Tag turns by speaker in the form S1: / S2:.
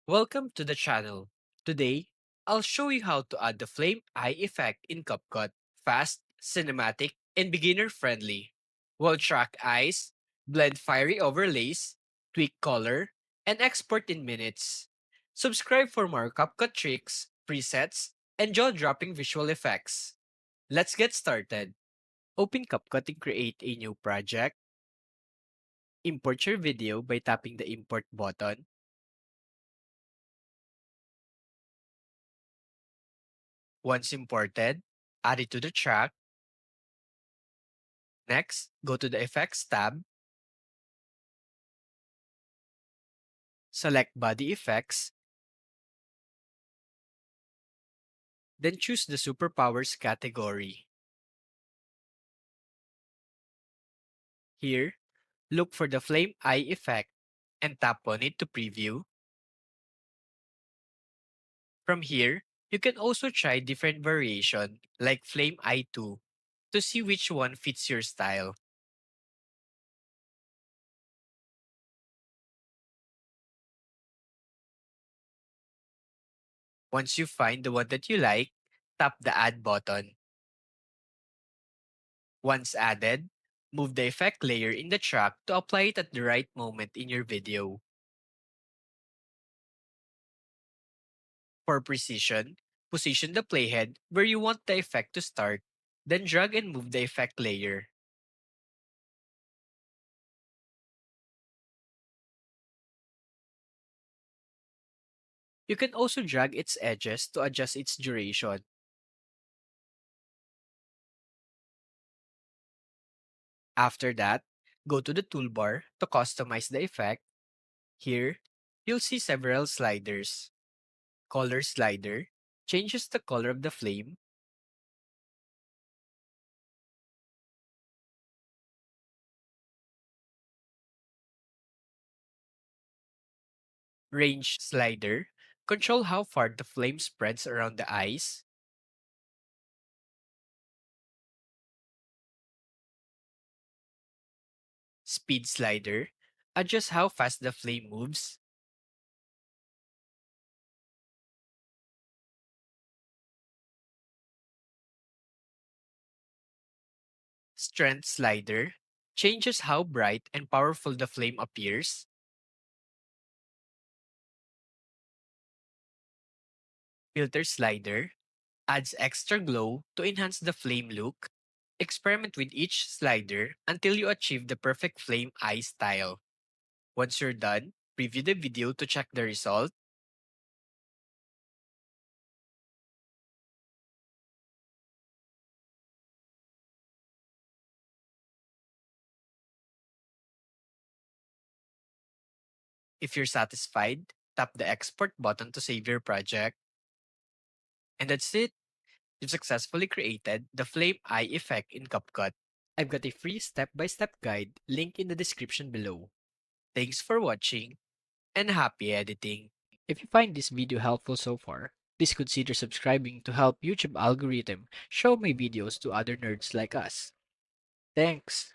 S1: Welcome to the channel. Today, I'll show you how to add the flame eye effect in CapCut. Fast, cinematic, and beginner-friendly. We'll track eyes, blend fiery overlays, tweak color, and export in minutes. Subscribe for more CapCut tricks, presets, and jaw-dropping visual effects. Let's get started. Open CapCut and create a new project. Import your video by tapping the Import button. Once imported, add it to the track. Next, go to the Effects tab, select Body Effects, then choose the Superpowers category. Here, look for the Flame Eye effect and tap on it to preview. From here, you can also try different variation like Flame Eye 2 to see which one fits your style. Once you find the one that you like, tap the Add button. Once added, move the effect layer in the track to apply it at the right moment in your video. For precision, position the playhead where you want the effect to start, then drag and move the effect layer. You can also drag its edges to adjust its duration. After that, go to the toolbar to customize the effect. Here, you'll see several sliders. Color slider changes the color of the flame. Range slider control how far the flame spreads around the eyes. Speed slider adjusts how fast the flame moves. Strength slider changes how bright and powerful the flame appears. Filter slider adds extra glow to enhance the flame look. Experiment with each slider until you achieve the perfect flame eye style. Once you're done, preview the video to check the result. If you're satisfied, tap the export button to save your project. And that's it. You've successfully created the flame eye effect in CapCut. I've got a free step-by-step guide link in the description below. Thanks for watching and happy editing. If you find this video helpful so far, please consider subscribing to help YouTube algorithm show my videos to other nerds like us. Thanks!